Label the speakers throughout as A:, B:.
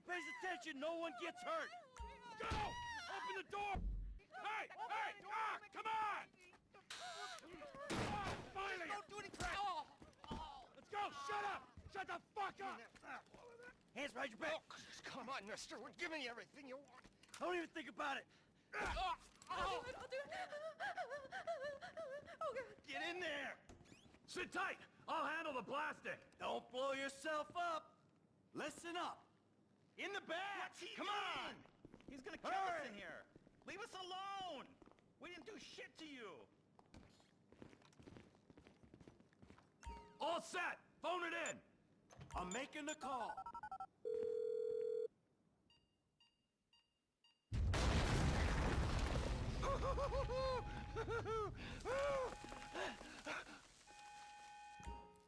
A: Nobody pays attention, no one gets hurt. Go! Open the door! Hey! Hey! Ah! Come on! Ah, finally!
B: Don't do any crap! Oh.
A: Let's go! Shut up! Shut the fuck up! Hands behind your back!
B: Oh, come on, mister. We're giving you everything you want.
A: Don't even think about it!
C: I'll do it. Oh, God.
A: Get in there!
D: Sit tight! I'll handle the blasting!
A: Don't blow yourself up! Listen up! In the back! Come on!
E: He's gonna kill us in here! Leave us alone! We didn't do shit to you!
D: All set! Phone it in!
A: I'm making the call.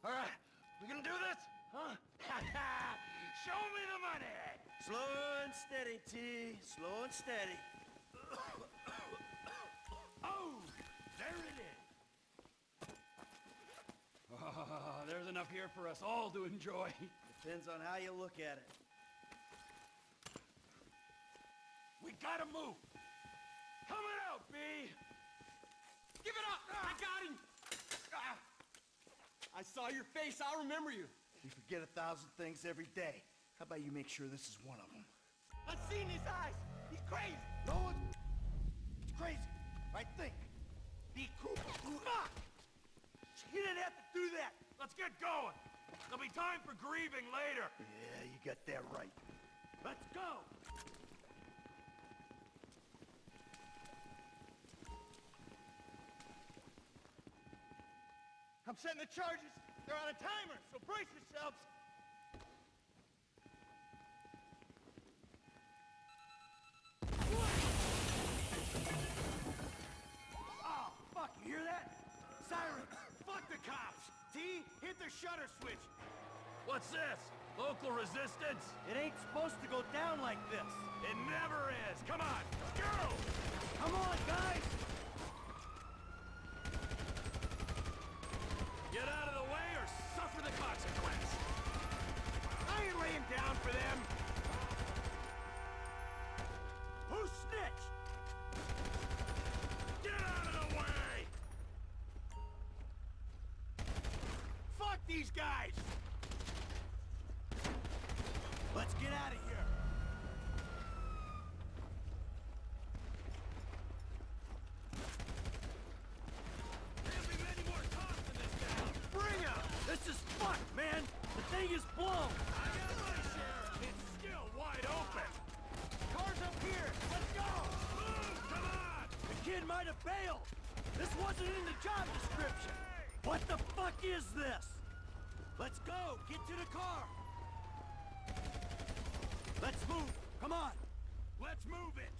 E: All right, we gonna do this? Huh? Show me the money!
A: Slow and steady, T. Slow and steady.
D: Oh! There it is! There's enough here for us all to enjoy.
A: Depends on how you look at it.
D: We gotta move! Coming out, B!
B: Give it up! I got him! I saw your face. I'll remember you.
A: We forget 1,000 things every day. How about you make sure this is one of them?
B: I've seen his eyes. He's crazy.
A: No one's crazy. Right? Think. Be cool. Fuck! You didn't have to do that.
D: Let's get going! There'll be time for grieving later!
A: Yeah, you got that right. Let's go!
E: I'm setting the charges. They're on a timer, so brace yourselves.
A: Oh, fuck, you hear that? Sirens!
E: Fuck the cops! T, hit the shutter switch.
D: What's this? Local resistance?
A: It ain't supposed to go down like this.
D: It never is! Come on! Let's go!
A: Come on, guys!
D: Get out of the way or suffer the consequence!
E: I ain't laying down for them.
A: Who snitched?
D: Get out of the way!
E: Fuck these guys!
A: Let's get out of here.
D: There'll be many more cops in this town!
A: Bring 'em! This is fucked, man! The thing is blown!
D: I got my share! It's still wide open!
E: Cars up here! Let's go!
D: Move! Come on!
A: The kid might have bailed! This wasn't in the job description! What the fuck is this? Let's go! Get to the car! Let's move! Come on!
D: Let's move it!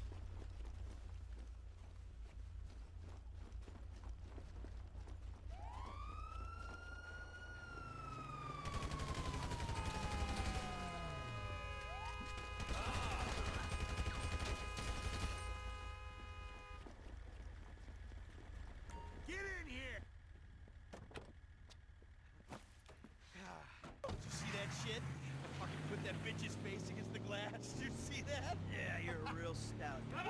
E: Get in here! Did you see that shit? Fucking put that bitch's face against the glass. Did you see that?
A: Yeah, you're a real stout.
E: Fuck,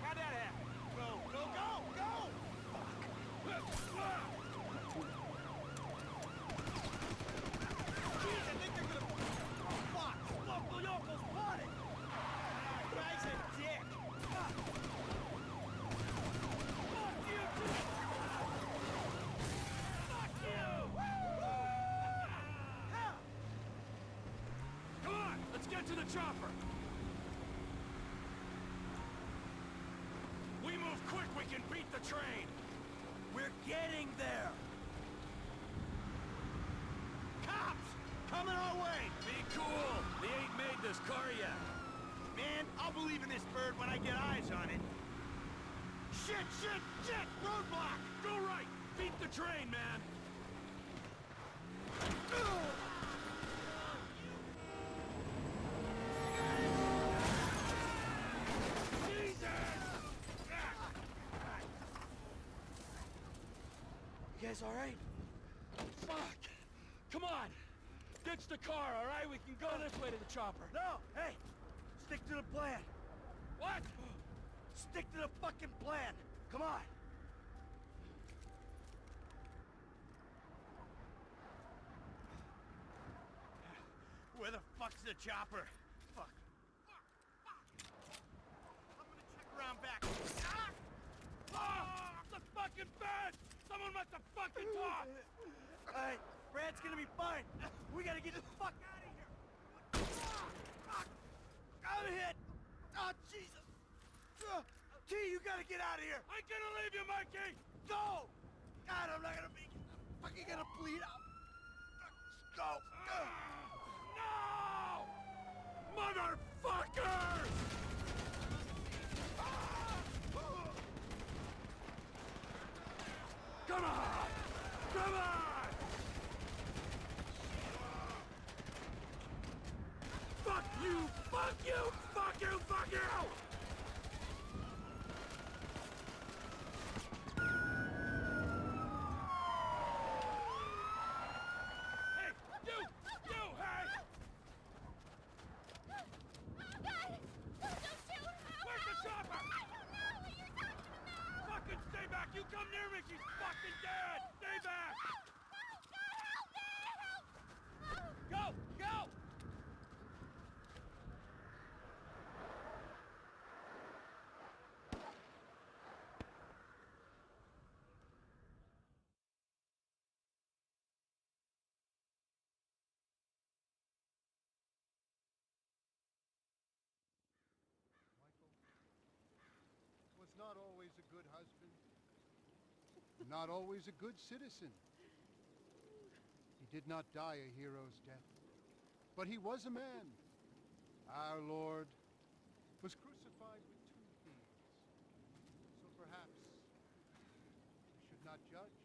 E: how'd that happen? Go, go, go, go! Jeez, I think they're gonna... Oh, fuck!
A: Local yokels spotted!
E: Guy's a dick!
A: Fuck you, too! Fuck you! How?
D: Come on! Let's get to the chopper! We move quick, we can beat the train!
A: We're getting there!
E: Cops! Coming our way!
D: Be cool! They ain't made this car yet!
E: Man, I'll believe in this bird when I get eyes on it. Shit, shit, shit! Roadblock!
D: Go right! Beat the train, man!
A: You guys all right?
D: on! Ditch the car, all right? We can go this way to the chopper.
A: No, hey! Stick to the plan.
D: What?
A: Stick to the fucking plan. Come on. Where the fuck's the chopper? Fuck. I'm gonna check around back.
D: Ah! The fucking bed! Someone must have fucking talked!
A: Alright, Brad's gonna be fine. We gotta get the fuck out of here. Fuck! I'm hit. Oh, Jesus. T, you gotta get out of here.
D: I ain't gonna leave you, Mikey!
A: Go! God, I'm not gonna make it. I'm fucking gonna bleed out. Go!
D: No! Motherfuckers! Come on! Come on! Fuck you! Fuck you! Fuck you! Fuck you! Hey! You! You! Hey!
C: God! Don't shoot!
D: Where's the chopper?
C: I don't know what you're talking about!
D: Fucking stay back! You come near me! She's fucking dead! Stay back!
C: God, help me! Help!
D: Go! Go!
F: Michael was not always a good husband, not always a good citizen. He did not die a hero's death, but he was a man. Our Lord was crucified with two thieves. So perhaps we should not judge.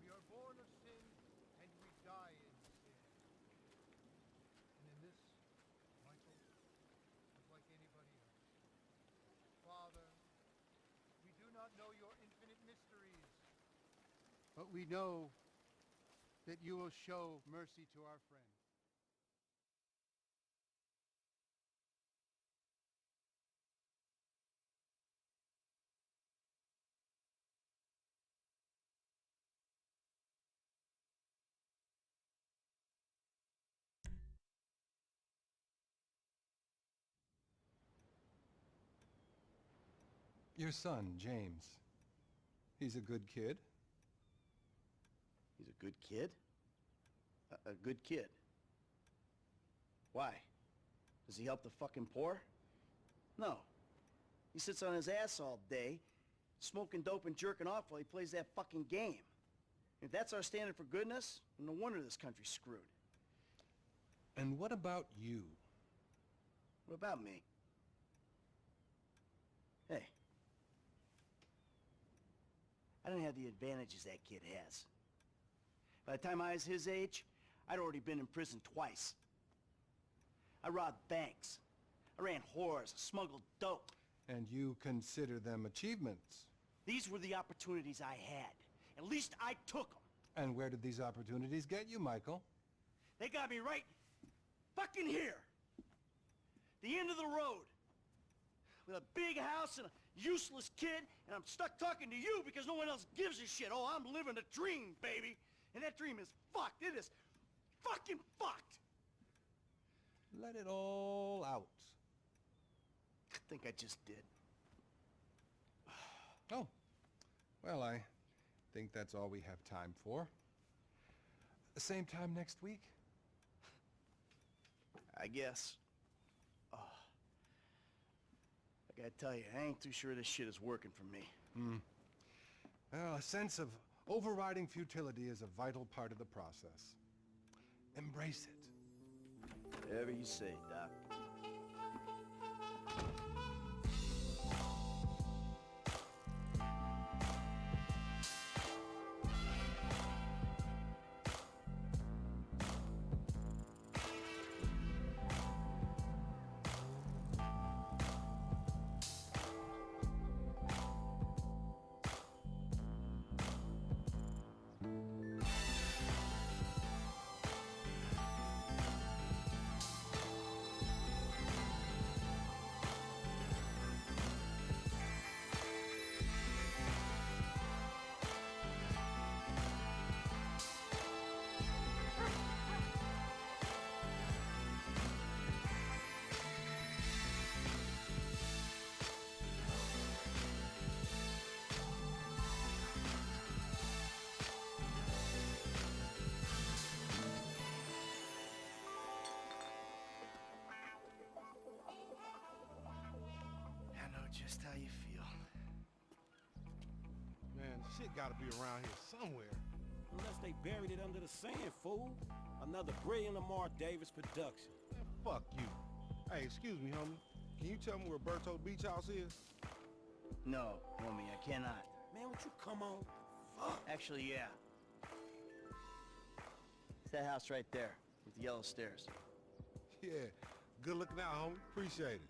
F: We are born of sin, and we die in sin. And in this, Michael was like anybody else. Father, we do not know your infinite mysteries, but we know that you will show mercy to our friend.
G: Your son, James. He's a good kid.
A: He's a good kid? A good kid? Why? Does he help the fucking poor? No. He sits on his ass all day, smoking dope and jerking off while he plays that fucking game. If that's our standard for goodness, no wonder this country's screwed.
G: And what about you?
A: What about me? Hey. I don't have the advantages that kid has. By the time I was his age, I'd already been in prison twice. I robbed banks. I ran whores, smuggled dope.
G: And you consider them achievements?
A: These were the opportunities I had. At least I took them.
G: And where did these opportunities get you, Michael?
A: They got me right fucking here. The end of the road. With a big house and a useless kid, and I'm stuck talking to you because no one else gives a shit. Oh, I'm living a dream, baby. And that dream is fucked. It is fucking fucked.
G: Let it all out.
A: I think I just did.
G: Oh, well, I think that's all we have time for. The same time next week?
A: I guess. Oh. I gotta tell you, I ain't too sure this shit is working for me.
G: Well, a sense of overriding futility is a vital part of the process. Embrace it.
A: Whatever you say, Doc. just how you feel.
H: Man, shit gotta be around here somewhere.
I: Unless they buried it under the sand, fool. Another brilliant Lamar Davis production.
H: Man, fuck you. Hey, excuse me, homie. Can you tell me where Berto Beach House is?
A: No, homie, I cannot.
I: Man, would you come on? Fuck.
A: Actually, yeah. It's that house right there, with the yellow stairs.
H: Yeah, good looking out, homie. Appreciate it.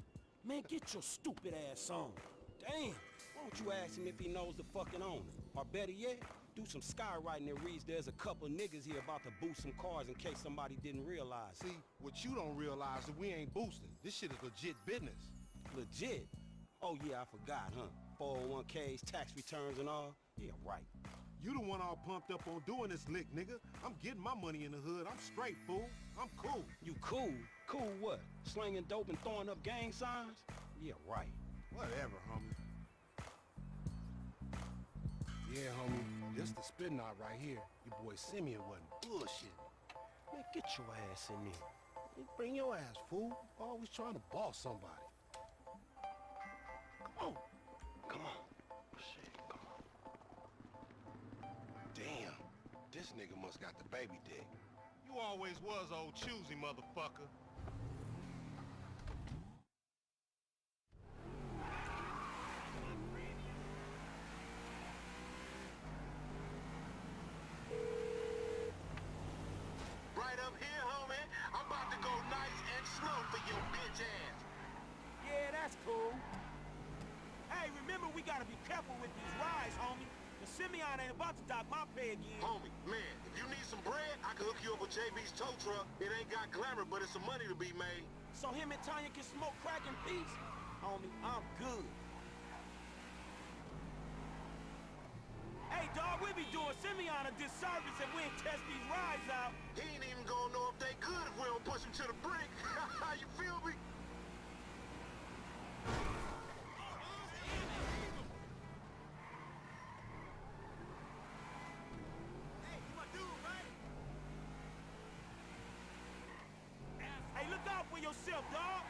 I: Man, get your stupid ass on. Damn. Why don't you ask him if he knows the fucking owner? Or better yet, do some skywriting that reads there's a couple niggas here about to boost some cars in case somebody didn't realize.
H: See, what you don't realize is we ain't boosting. This shit is legit business.
I: Legit? Oh yeah, I forgot, huh? 401ks, tax returns and all? Yeah, right.
H: You the one all pumped up on doing this lick, nigga. I'm getting my money in the hood. I'm straight, fool. I'm cool.
I: You cool? Cool what? Slinging dope and throwing up gang signs? Yeah, right.
H: Whatever, homie. Yeah, homie. This the spin knot right here. Your boy Simeon wasn't bullshitting.
I: Man, get your ass in there.
H: Hey, bring your ass, fool. Always trying to boss somebody. Come on. Come on. Shit, come on. Damn. This nigga must got the baby dick. You always was old choosy, motherfucker.
E: Right up here, homie. I'm about to go nice and slow for your bitch ass.
I: Yeah, that's cool. Hey, remember we gotta be careful with these rides, homie. The Simeon ain't about to dock my pay again.
E: Homie, man, if you need some bread, I can hook you up with JB's tow truck. It ain't got glamour, but it's some money to be made.
I: So him and Tanya can smoke crack in peace? Homie, I'm good. Hey, dawg, we be doing Simeon a disservice if we ain't test these rides out.
E: He ain't even gonna know if they good if we don't push him to the brink. You feel me?
I: Hey, look out for yourself, dawg.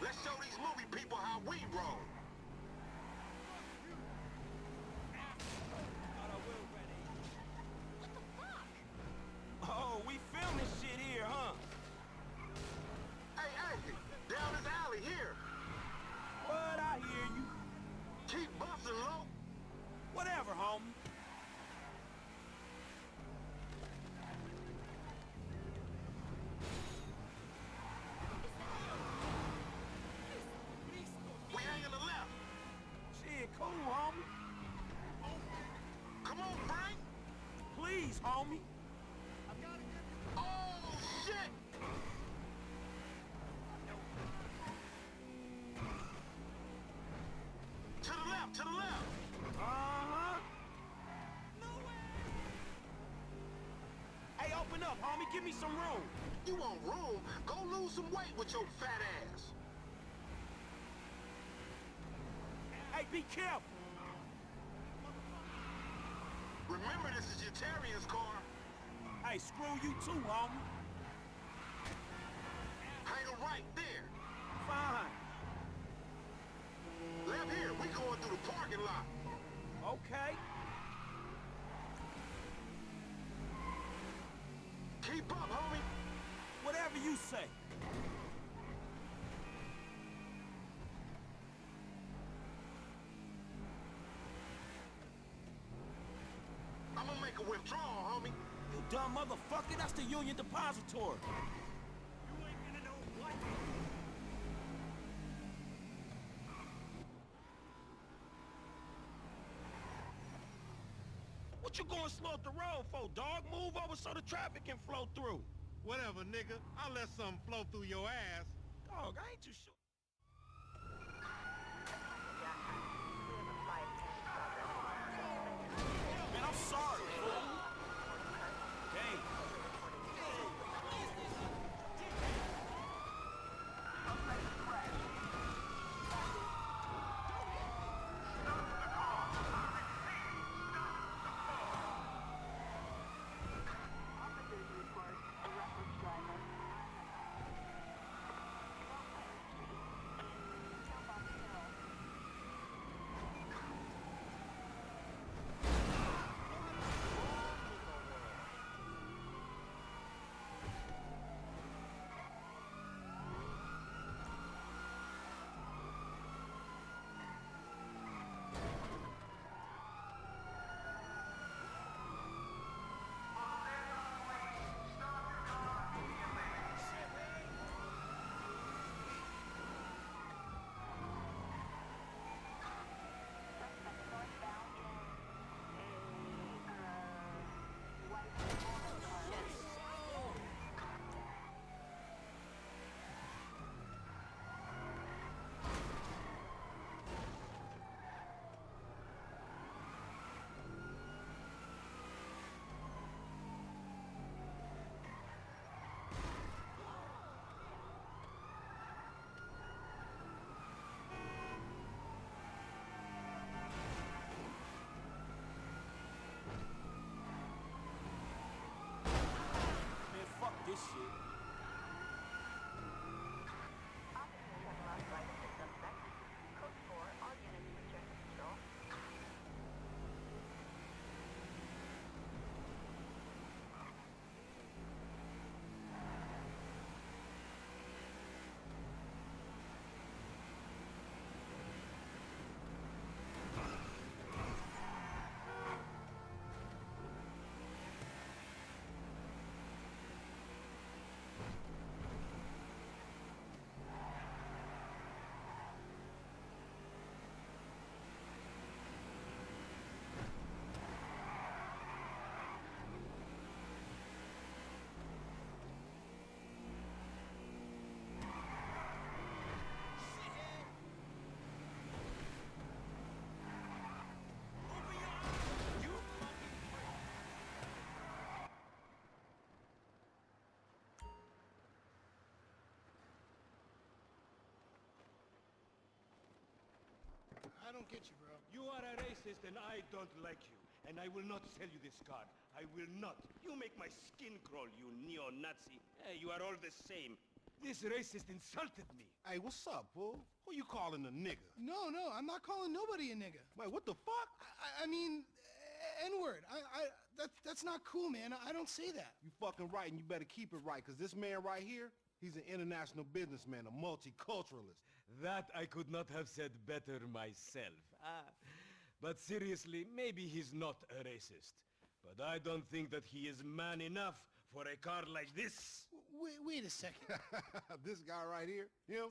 E: Let's show these movie people how we roll.
I: Oh, we filming shit here, huh?
E: Hey, hey, down this alley here.
I: What? I hear you.
E: Keep busting, low.
I: Whatever, homie.
E: We hang in the left.
I: Shit, cool, homie.
E: Come on, Frank.
I: Please, homie.
E: Oh, shit. To the left, to the left.
I: Uh-huh. Hey, open up, homie. Give me some room.
E: You want room? Go lose some weight with your fat ass.
I: Hey, be careful.
E: Remember, this is your Terrier's car.
I: Hey, screw you too, homie.
E: Hang a right there.
I: Fine.
E: Left here, we going through the parking lot.
I: Okay.
E: Keep up, homie.
I: Whatever you say.
E: I'm gonna make a withdrawal, homie.
I: You dumb motherfucker. That's the Union Depository.
A: You ain't gonna know what.
I: What you going slow up the road for, dog? Move over so the traffic can flow through.
H: Whatever, nigga. I'll let something flow through your ass.
I: Dog, I ain't too sure. Man, I'm sorry, fool. Damn. shit.
J: Officers have lost sight of the suspect. Code 4, all units return to patrol.
E: I don't get you, bro.
D: You are a racist and I don't like you. And I will not sell you this car. I will not. You make my skin crawl, you neo-Nazi. Hey, you are all the same. This racist insulted me.
H: Hey, what's up, fool? Who you calling a nigga?
E: No, I'm not calling nobody a nigga.
H: Wait, what the fuck?
E: I mean, N-word. That's not cool, man. I don't say that.
H: You fucking right, and you better keep it right, because this man right here, he's an international businessman, a multiculturalist.
D: That I could not have said better myself. But seriously, maybe he's not a racist. But I don't think that he is man enough for a car like this.
E: Wait a second.
H: This guy right here, him,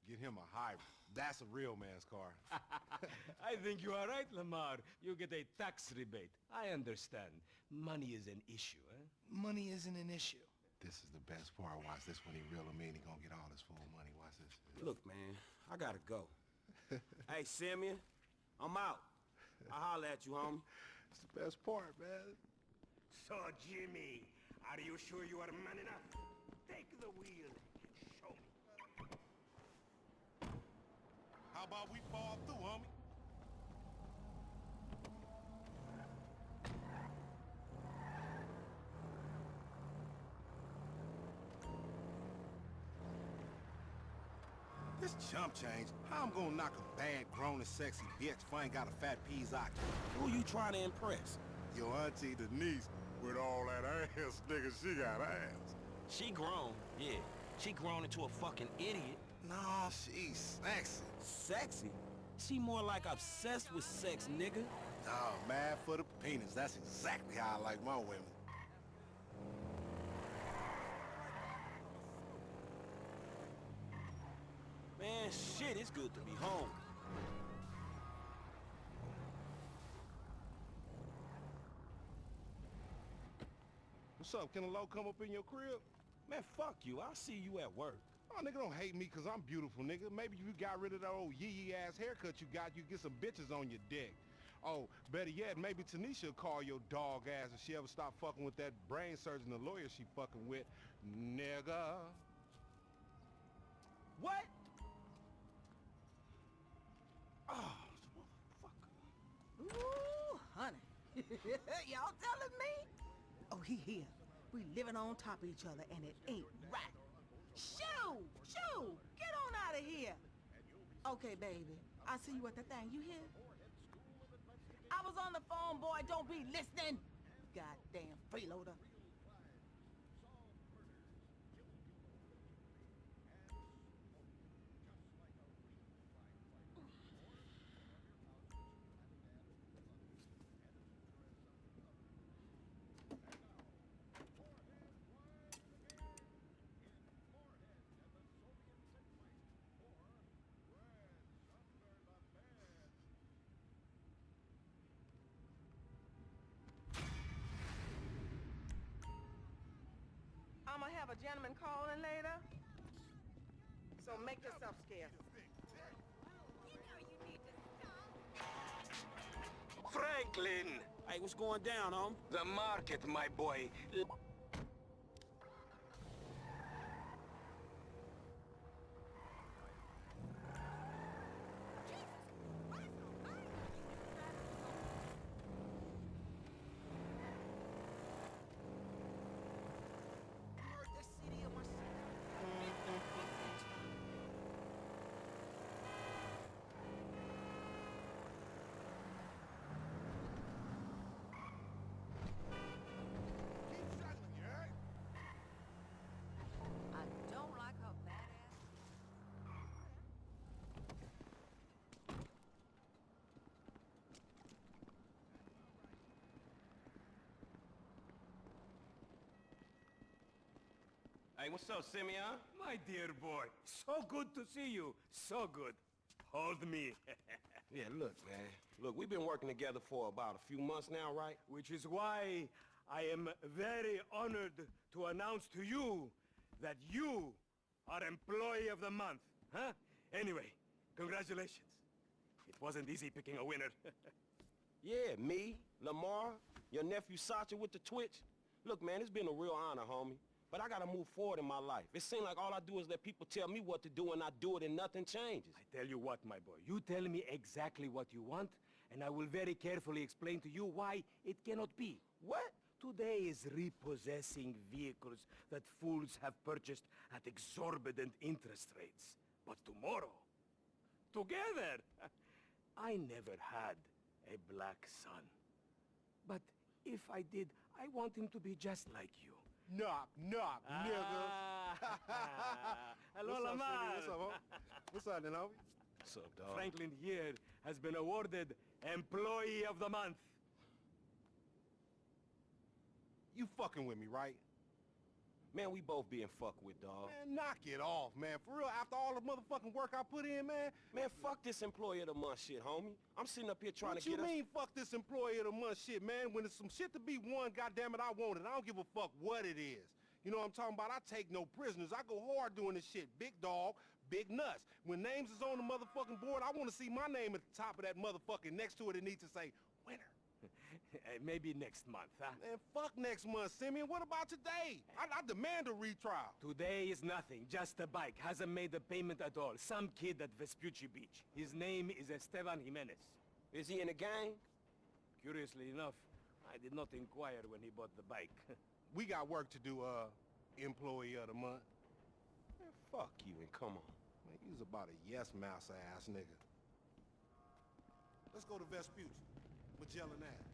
H: get him a hybrid. That's a real man's car.
D: I think you are right, Lamar. You get a tax rebate. I understand. Money is an issue, eh?
E: Money isn't an issue.
H: This is the best part. Watch this when he reel him in. He gonna get all his full money. Watch this.
I: Look, man, I gotta go. Hey, Simeon, I'm out. I'll holler at you, homie.
H: It's the best part, man.
D: So, Jimmy, are you sure you are man enough? Take the wheel and show me.
H: How about we fall through, homie? This chump change, how I'm gonna knock a bad, grown and sexy bitch if I ain't got a fat piece-occhi?
I: Who you trying to impress?
H: Your auntie Denise, with all that ass, nigga, she got ass.
I: She grown, yeah. She grown into a fucking idiot.
H: Nah, she's sexy.
I: Sexy? She more like obsessed with sex, nigga.
H: Oh, mad for the penis. That's exactly how I like my women.
I: Man, shit, it's good to be home.
H: What's up? Can a low come up in your crib?
I: Man, fuck you. I'll see you at work.
H: Oh, nigga, don't hate me because I'm beautiful, nigga. Maybe you got rid of that old yee-yee-ass haircut you got, you get some bitches on your dick. Oh, better yet, maybe Tanisha will call your dog ass if she ever stop fucking with that brain surgeon, the lawyer she fucking with. Nigga.
I: What? Oh, motherfucker.
K: Ooh, honey. Y'all telling me? Oh, he here. We living on top of each other, and it ain't right. Shoo! Shoo! Get on out of here! Okay, baby. I see you at the thing. You hear? I was on the phone, boy. Don't be listening. Goddamn freeloader.
L: I'ma have a gentleman calling later. So make yourself scarce.
C: You know you need to stop.
D: Franklin!
I: Hey, what's going down, homie?
D: The market, my boy.
I: Hey, what's up, Simeon?
D: My dear boy, so good to see you. So good. Hold me.
I: Yeah, look, man. Look, we've been working together for about a few months now, right?
D: Which is why I am very honored to announce to you that you are Employee of the Month. Huh? Anyway, congratulations. It wasn't easy picking a winner.
I: Yeah, me, Lamar, your nephew Sacha with the Twitch. Look, man, it's been a real honor, homie. But I gotta move forward in my life. It seems like all I do is let people tell me what to do and I do it and nothing changes.
D: I tell you what, my boy. You tell me exactly what you want, and I will very carefully explain to you why it cannot be.
I: What?
D: Today is repossessing vehicles that fools have purchased at exorbitant interest rates. But tomorrow, together, I never had a black son. But if I did, I want him to be just like you.
H: Knock, knock, nigga.
D: Hello,
H: What's up,
D: Lamar.
H: Sidney? What's up, ho? What's up, then, homie?
I: What's up, dog?
D: Franklin here has been awarded Employee of the Month.
H: You fucking with me, right?
I: Man, we both being fucked with, dog.
H: Man, knock it off, man. For real, after all the motherfucking work I put in, man.
I: Man, fuck this Employee of the Month shit, homie. I'm sitting up here trying
H: What
I: to
H: you
I: get
H: mean, fuck this Employee of the Month shit, man? When there's some shit to be won, goddammit, I want it. I don't give a fuck what it is. You know what I'm talking about? I take no prisoners. I go hard doing this shit. Big dog, big nuts. When names is on the motherfucking board, I want to see my name at the top of that motherfucking next to it. It needs to say, winner.
D: Maybe next month, huh?
H: Man, fuck next month, Simeon. What about today? I demand a retrial.
D: Today is nothing, just a bike. Hasn't made a payment at all. Some kid at Vespucci Beach. His name is Esteban Jimenez.
I: Is he in the gang?
D: Curiously enough, I did not inquire when he bought the bike.
H: We got work to do, Employee of the Month.
I: Man, fuck you and come on.
H: Man, you's about a yes-mouse ass nigga. Let's go to Vespucci, Magellan Ave.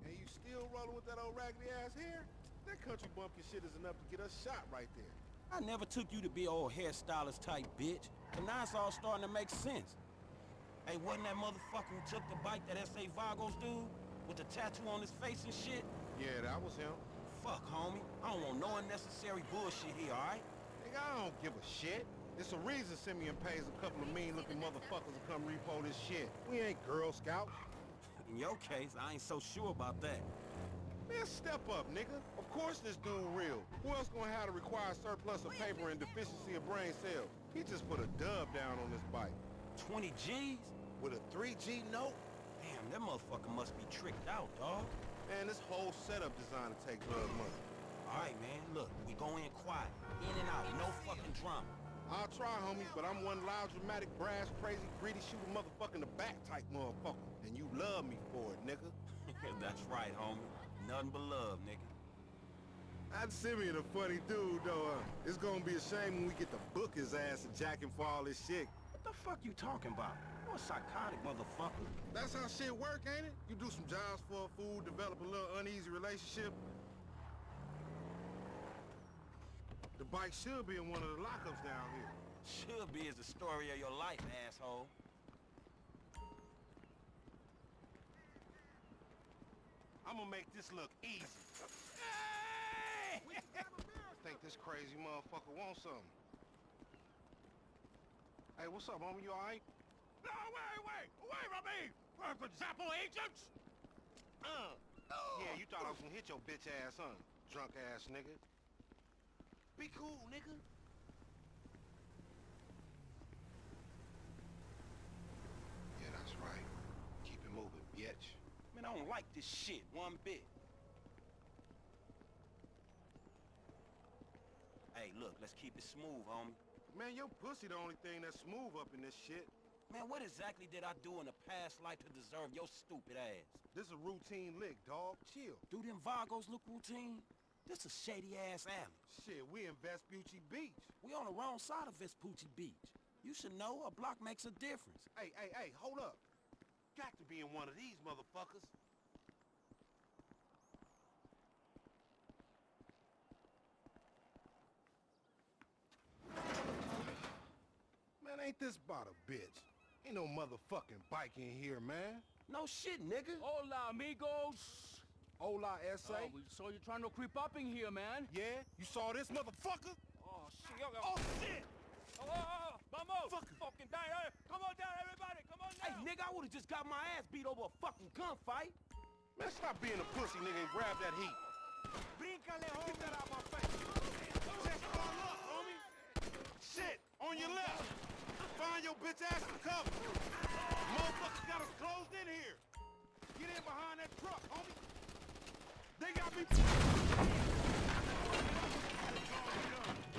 H: And you still rolling with that old raggedy ass hair? That country bumpkin shit is enough to get us shot right there.
I: I never took you to be old hairstylist type bitch. And now it's all starting to make sense. Hey, wasn't that motherfucker who took the bike, that S.A. Vagos dude? With the tattoo on his face and shit?
H: Yeah, that was him.
I: Fuck, homie. I don't want no unnecessary bullshit here, alright?
H: Nigga, I don't give a shit. It's a reason Simeon pays a couple of mean-looking motherfuckers to come repo this shit. We ain't Girl Scouts.
I: In your case, I ain't so sure about that.
H: Man, step up, nigga. Of course this dude real. Who else gonna have to require surplus of paper and deficiency of brain cells? He just put a dub down on this bike.
I: 20 G's?
H: With a 3G note?
I: Damn, that motherfucker must be tricked out, dog.
H: Man, this whole setup designed to take blood money.
I: Alright, man, look, we go in quiet. In and out, no fucking drama.
H: I'll try, homie, but I'm one loud, dramatic, brass, crazy, greedy, shooting motherfucker in the back type motherfucker. And you love me for it, nigga.
I: That's right, homie. Nothing but love, nigga.
H: I'd Simeon a funny dude, though. It's gonna be a shame when we get to book his ass and jack him for all this shit.
I: What the fuck you talking about? You're a psychotic motherfucker.
H: That's how shit work, ain't it? You do some jobs for a fool, develop a little uneasy relationship. The bike should be in one of the lockups down here.
I: Should be is the story of your life, asshole.
H: I'm gonna make this look easy. Hey! I think this crazy motherfucker wants something. Hey, what's up, homie? You alright?
E: No, wait from me! For example, agents?
H: Yeah, you thought I was gonna hit your bitch ass, huh? Drunk ass nigga. Be cool, nigga. Yeah, that's right. Keep it moving, bitch.
I: Man, I don't like this shit one bit. Hey, look, let's keep it smooth, homie.
H: Man, your pussy the only thing that's smooth up in this shit.
I: Man, what exactly did I do in a past life to deserve your stupid ass?
H: This is a routine lick, dog. Chill.
I: Do them Vagos look routine? This a shady-ass alley.
H: Shit, we in Vespucci Beach.
I: We on the wrong side of Vespucci Beach. You should know a block makes a difference.
H: Hey, hold up. Got to be in one of these motherfuckers. Man, ain't this about a bitch? Ain't no motherfucking bike in here, man.
I: No shit, nigga.
D: Hola, amigos.
H: Hola, S.A.
B: Oh, we saw you trying to creep up in here, man.
H: Yeah? You saw this motherfucker?
B: Oh, shit.
H: Oh, shit!
B: Vamos! Fucking down. Come on down, everybody. Come on
I: Hey,
B: down.
I: nigga, I would've just got my ass beat over a fucking gunfight.
H: Man, stop being a pussy, nigga, and grab that heat.
E: Bríncale,
H: Get
E: homie.
H: that out my face. Chest on up, homie. Shit, on your left. Find your bitch ass some cover. Motherfuckers got us closed in here. Get in behind that truck, homie. They got me.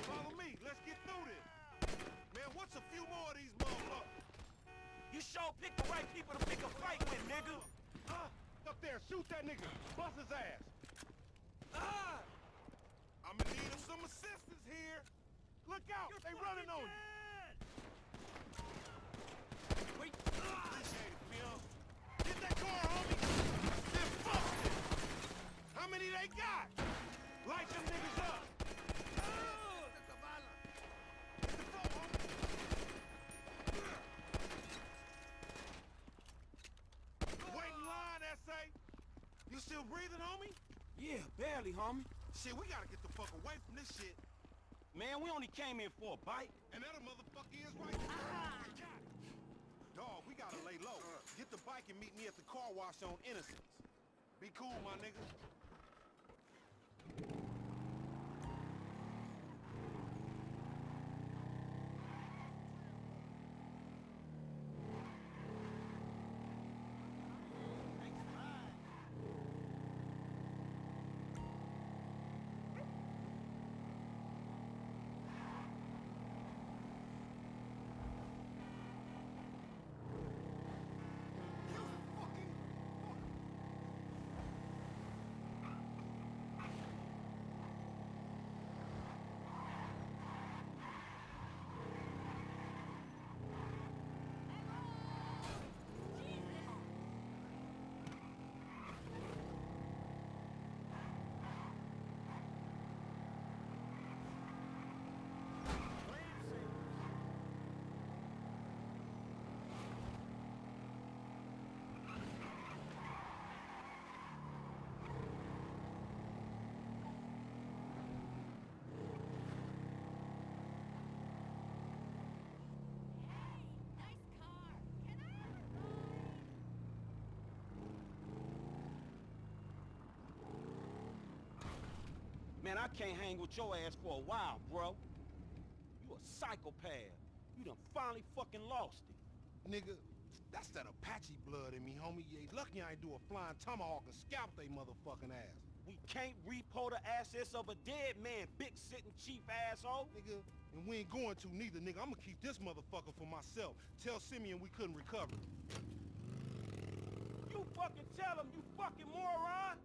H: Follow me. Let's get through this. Man, what's a few more of these motherfuckers?
I: You sure picked the right people to pick a fight with, nigga.
H: Up there, shoot that nigga. Bust his ass. I'm in need of some assistance here. Look out, they running on you.
I: Wait.
H: Appreciate it, Pimp. Get that car, homie. Then fuck it. How many they got? Light them niggas up. Get the phone, homie. Wait in line, S.A. You still breathing, homie?
I: Yeah, barely, homie.
H: Shit, we gotta get the fuck away from this shit.
I: Man, we only came in for a bite.
H: And that a motherfucker is right there. Dog, we gotta lay low. Get the bike and meet me at the car wash on Innocence. Be cool, my nigga.
C: Nice car. Can I have a ride?
I: Man, I can't hang with your ass for a while, bro. You a psychopath. You done finally fucking lost it.
H: Nigga, that's that Apache blood in me, homie. You ain't lucky I ain't do a flying tomahawk and scalp they motherfucking ass.
I: We can't repo the assets of a dead man, big sitting chief asshole.
H: Nigga, and we ain't going to neither, nigga. I'ma keep this motherfucker for myself. Tell Simeon we couldn't recover.
I: You fucking tell him, you fucking moron.